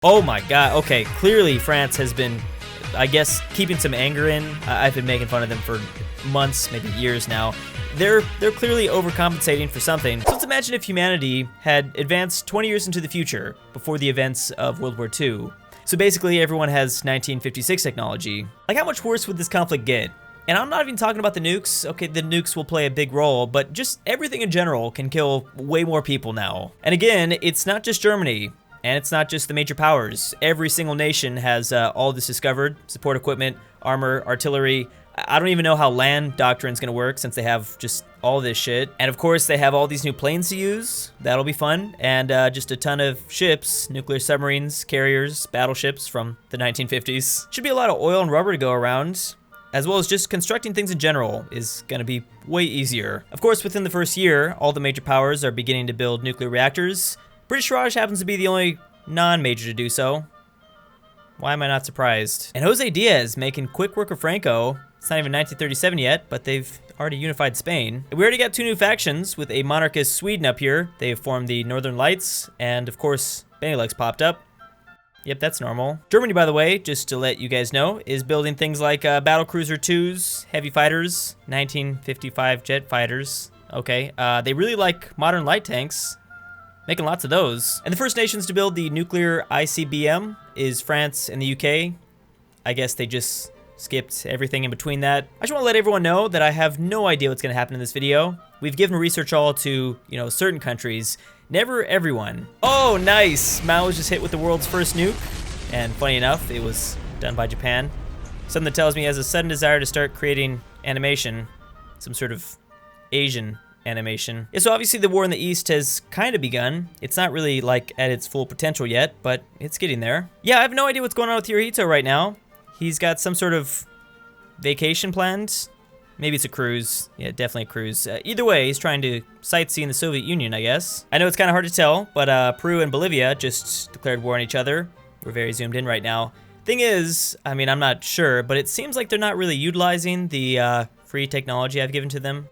Oh my god, okay, clearly France has been, I guess, keeping some anger in. I've been making fun of them for months, maybe years now. They're clearly overcompensating for something. So let's imagine if humanity had advanced 20 years into the future, before the events of World War II. So basically everyone has 1956 technology. Like, how much worse would this conflict get? And I'm not even talking about the nukes. Okay, the nukes will play a big role, but just everything in general can kill way more people now. And again, it's not just Germany, and it's not just the major powers. Every single nation has all this discovered: support equipment, armor, artillery. I don't even know how land doctrine's gonna work since they have just all this shit. And of course, they have all these new planes to use. That'll be fun. And just a ton of ships, nuclear submarines, carriers, battleships from the 1950s. Should be a lot of oil and rubber to go around, as well as just constructing things in general is gonna be way easier. Of course, within the first year, all the major powers are beginning to build nuclear reactors. British Raj happens to be the only non-major to do so. Why am I not surprised? And Jose Diaz making quick work of Franco. It's not even 1937 yet, but they've already unified Spain. We already got two new factions with a monarchist Sweden up here. They have formed the Northern Lights, and of course, Benelux popped up. Yep, that's normal. Germany, by the way, just to let you guys know, is building things like battlecruiser 2s, heavy fighters, 1955 jet fighters. Okay, they really like modern light tanks, making lots of those. And the first nations to build the nuclear ICBM is France and the UK. I guess they just skipped everything in between that. I just want to let everyone know that I have no idea what's going to happen in this video. We've given research all to, certain countries, never everyone. Oh, nice! Mao was just hit with the world's first nuke, and funny enough, it was done by Japan. Something that tells me he has a sudden desire to start creating animation, some sort of Asian animation. Yeah, so obviously the war in the East has kind of begun. It's not really like at its full potential yet, but it's getting there. Yeah, I have no idea what's going on with Hirohito right now. He's got some sort of vacation planned. Maybe it's a cruise. Yeah, definitely a cruise. Either way, he's trying to sightsee in the Soviet Union, I guess. I know it's kind of hard to tell, but Peru and Bolivia just declared war on each other. We're very zoomed in right now. Thing is, I mean, I'm not sure, but it seems like they're not really utilizing the free technology I've given to them.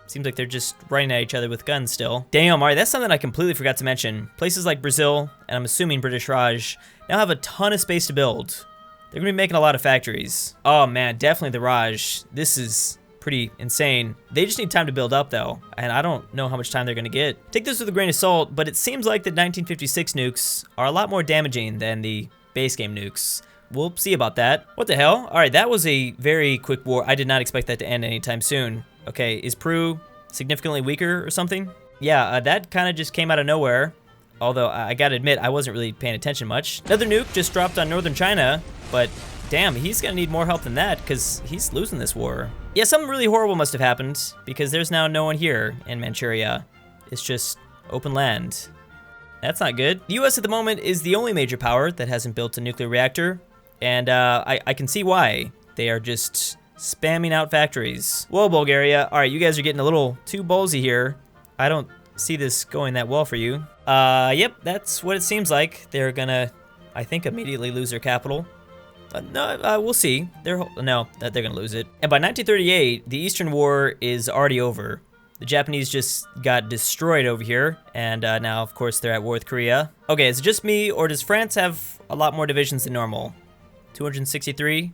Seems like they're just running at each other with guns still. Damn, alright, that's something I completely forgot to mention. Places like Brazil, and I'm assuming British Raj, now have a ton of space to build. They're gonna be making a lot of factories. Oh man, definitely the Raj. This is pretty insane. They just need time to build up though, and I don't know how much time they're gonna get. Take this with a grain of salt, but it seems like the 1956 nukes are a lot more damaging than the base game nukes. We'll see about that. What the hell? Alright, that was a very quick war. I did not expect that to end anytime soon. Okay, is Peru significantly weaker or something? Yeah, that kind of just came out of nowhere. Although, I gotta admit, I wasn't really paying attention much. Another nuke just dropped on northern China, but damn, he's gonna need more help than that, because he's losing this war. Yeah, something really horrible must have happened, because there's now no one here in Manchuria. It's just open land. That's not good. The US at the moment is the only major power that hasn't built a nuclear reactor, and I can see why. They are just spamming out factories. Whoa, Bulgaria. Alright, you guys are getting a little too ballsy here. I don't see this going that well for you. Yep, that's what it seems like. They're gonna, I think, immediately lose their capital. No, we'll see. They're gonna lose it. And by 1938, the Eastern War is already over. The Japanese just got destroyed over here, and now, of course, they're at war with Korea. Okay, is it just me, or does France have a lot more divisions than normal? 263?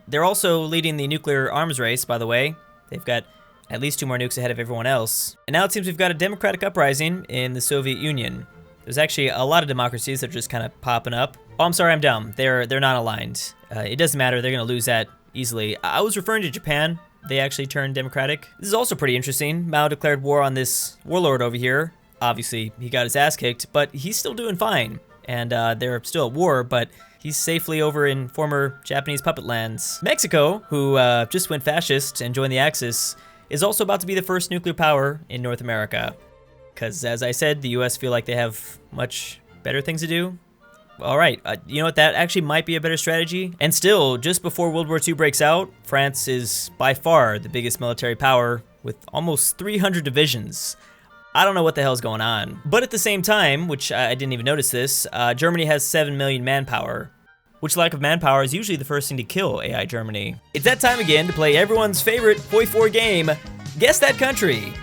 They're also leading the nuclear arms race, by the way. They've got at least 2 more nukes ahead of everyone else. And now it seems we've got a democratic uprising in the Soviet Union. There's actually a lot of democracies that are just kind of popping up. Oh, I'm sorry, I'm dumb. They're not aligned. It doesn't matter, they're gonna lose that easily. I was referring to Japan. They actually turned democratic. This is also pretty interesting. Mao declared war on this warlord over here. Obviously, he got his ass kicked, but he's still doing fine. And they're still at war, but he's safely over in former Japanese puppet lands. Mexico, who just went fascist and joined the Axis, is also about to be the first nuclear power in North America. Because, as I said, the US feel like they have much better things to do. Alright, you know what, that actually might be a better strategy. And still, just before World War II breaks out, France is by far the biggest military power with almost 300 divisions. I don't know what the hell's going on. But at the same time, which I didn't even notice this, Germany has 7 million manpower. Which lack of manpower is usually the first thing to kill AI Germany. It's that time again to play everyone's favorite HOI4 game, Guess That Country.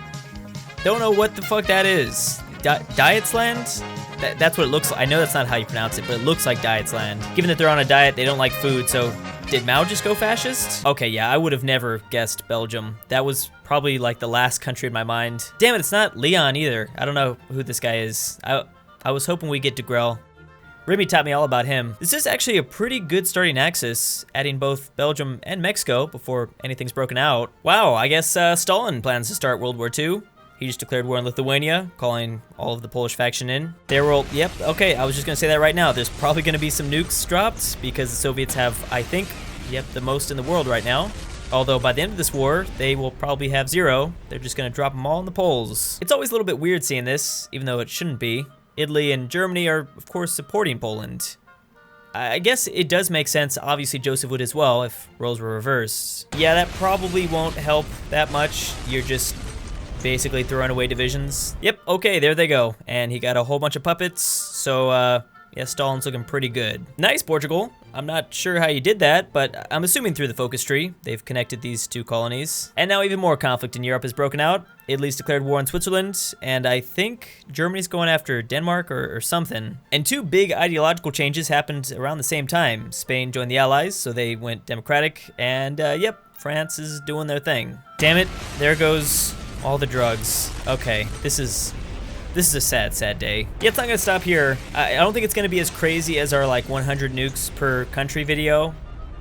Don't know what the fuck that is. Dietsland? That's what it looks like. I know that's not how you pronounce it, but it looks like Diet's land. Given that they're on a diet, they don't like food, so did Mao just go fascist? Okay, yeah, I would have never guessed Belgium. That was probably like the last country in my mind. Damn it, it's not Leon either. I don't know who this guy is. I was hoping we'd get De Grelle. Remy taught me all about him. This is actually a pretty good starting axis, adding both Belgium and Mexico before anything's broken out. Wow, I guess Stalin plans to start World War II. He just declared war on Lithuania, calling all of the Polish faction in. There will, yep, okay, I was just gonna say that right now. There's probably gonna be some nukes dropped because the Soviets have, I think, yep, the most in the world right now. Although by the end of this war, they will probably have 0. They're just gonna drop them all in the Poles. It's always a little bit weird seeing this, even though it shouldn't be. Italy and Germany are, of course, supporting Poland. I guess it does make sense. Obviously, Joseph would as well if roles were reversed. Yeah, that probably won't help that much. You're just basically throwing away divisions. Yep, okay, there they go. And he got a whole bunch of puppets, so yeah, Stalin's looking pretty good. Nice, Portugal. I'm not sure how you did that, but I'm assuming through the focus tree. They've connected these 2 colonies. And now even more conflict in Europe has broken out. Italy's declared war on Switzerland, and I think Germany's going after Denmark or something. And 2 big ideological changes happened around the same time. Spain joined the Allies, so they went democratic, and yep, France is doing their thing. Damn it, there goes all the drugs. Okay, this is a sad, sad day. Yeah, it's not gonna stop here. I don't think it's gonna be as crazy as our like 100 nukes per country video,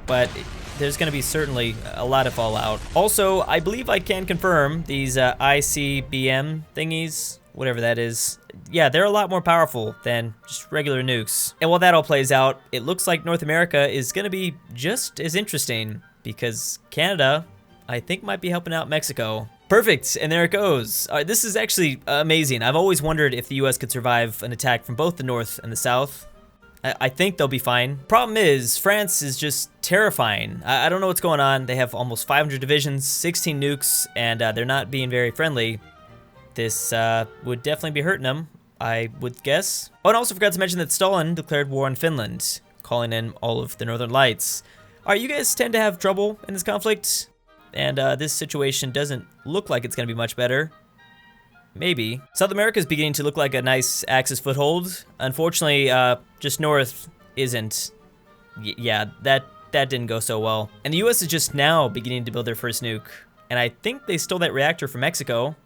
but there's gonna be certainly a lot of fallout. Also, I believe I can confirm these ICBM thingies, whatever that is. Yeah, they're a lot more powerful than just regular nukes. And while that all plays out, it looks like North America is gonna be just as interesting because Canada, I think, might be helping out Mexico. Perfect, and there it goes. This is actually amazing. I've always wondered if the US could survive an attack from both the north and the south. I think they'll be fine. Problem is, France is just terrifying. I don't know what's going on. They have almost 500 divisions, 16 nukes, and they're not being very friendly. This would definitely be hurting them, I would guess. Oh, and I also forgot to mention that Stalin declared war on Finland, calling in all of the Northern Lights. All right, you guys tend to have trouble in this conflict, and this situation doesn't look like it's gonna be much better. Maybe. South America is beginning to look like a nice Axis foothold. Unfortunately, just north isn't. Yeah, that didn't go so well. And the US is just now beginning to build their first nuke. And I think they stole that reactor from Mexico,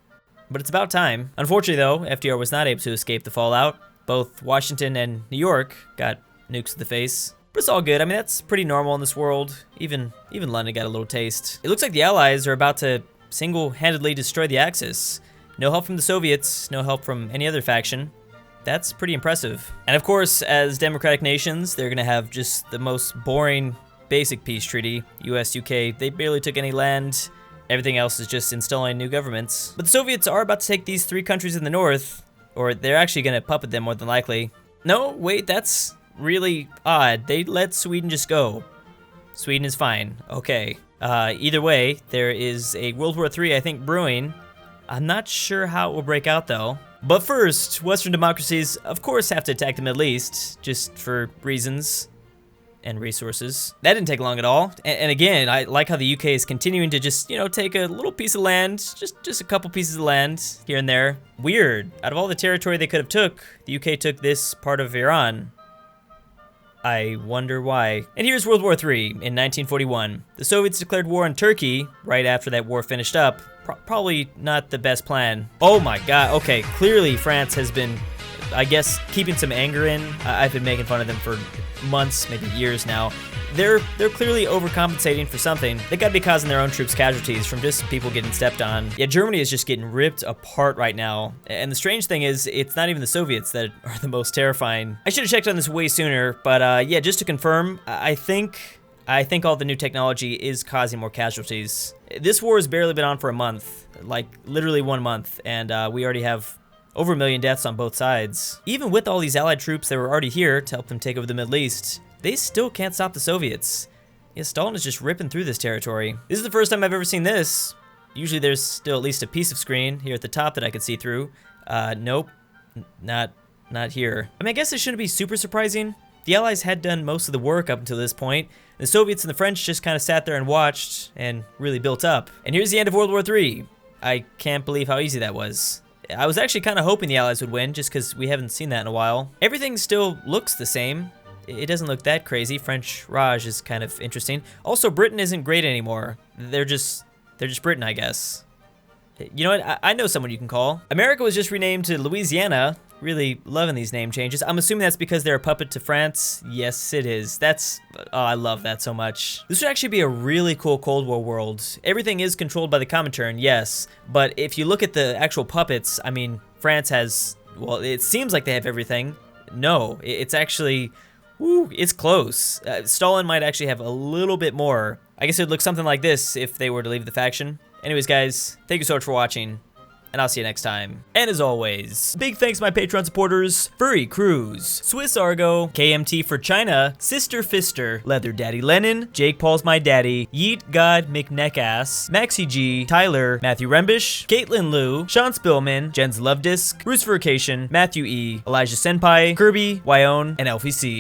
but it's about time. Unfortunately though, FDR was not able to escape the fallout. Both Washington and New York got nukes to the face. But it's all good. I mean, that's pretty normal in this world. Even London got a little taste. It looks like the Allies are about to single-handedly destroy the Axis. No help from the Soviets, no help from any other faction. That's pretty impressive. And of course, as democratic nations, they're gonna have just the most boring, basic peace treaty. US, UK, they barely took any land. Everything else is just installing new governments. But the Soviets are about to take these 3 countries in the north, or they're actually gonna puppet them more than likely. No, wait, that's really odd. They let Sweden just go. Sweden is fine, okay. Either way, there is a World War III, I think, brewing. I'm not sure how it will break out though. But first, Western democracies, of course, have to attack the Middle East, just for reasons and resources. That didn't take long at all. And again, I like how the UK is continuing to just, take a little piece of land, just a couple pieces of land here and there. Weird. Out of all the territory they could have took, the UK took this part of Iran. I wonder why. And here's World War III in 1941. The Soviets declared war on Turkey right after that war finished up. Probably not the best plan. Oh my god, okay, clearly France has been, I guess, keeping some anger in. I've been making fun of them for months, maybe years now. They're clearly overcompensating for something. They gotta be causing their own troops casualties from just people getting stepped on. Yeah, Germany is just getting ripped apart right now. And the strange thing is, it's not even the Soviets that are the most terrifying. I should have checked on this way sooner, but yeah, just to confirm, I think all the new technology is causing more casualties. This war has barely been on for a month, like literally 1 month, and we already have over 1 million deaths on both sides. Even with all these allied troops that were already here to help them take over the Middle East, they still can't stop the Soviets. Yeah, Stalin is just ripping through this territory. This is the first time I've ever seen this. Usually there's still at least a piece of screen here at the top that I could see through. Nope, not here. I mean, I guess it shouldn't be super surprising. The Allies had done most of the work up until this point. The Soviets and the French just kind of sat there and watched and really built up. And here's the end of World War III. I can't believe how easy that was. I was actually kind of hoping the Allies would win just because we haven't seen that in a while. Everything still looks the same. It doesn't look that crazy. French Raj is kind of interesting. Also, Britain isn't great anymore. They're just Britain, I guess. You know what? I know someone you can call. America was just renamed to Louisiana. Really loving these name changes. I'm assuming that's because they're a puppet to France. Yes, it is. Oh, I love that so much. This would actually be a really cool Cold War world. Everything is controlled by the Comintern, yes. But if you look at the actual puppets, I mean, France has, well, it seems like they have everything. No, it's actually, woo, it's close. Stalin might actually have a little bit more. I guess it would look something like this if they were to leave the faction. Anyways, guys, thank you so much for watching, and I'll see you next time. And as always, big thanks to my Patreon supporters: Furry Cruise, Swiss Argo, KMT for China, Sister Fister, Leather Daddy Lennon, Jake Paul's My Daddy, Yeet God McNeckass, Maxi G, Tyler, Matthew Rembish, Caitlin Liu, Sean Spillman, Jen's Love Disc, Bruce Vacation, Matthew E, Elijah Senpai, Kirby, Wyone, and Elfie C.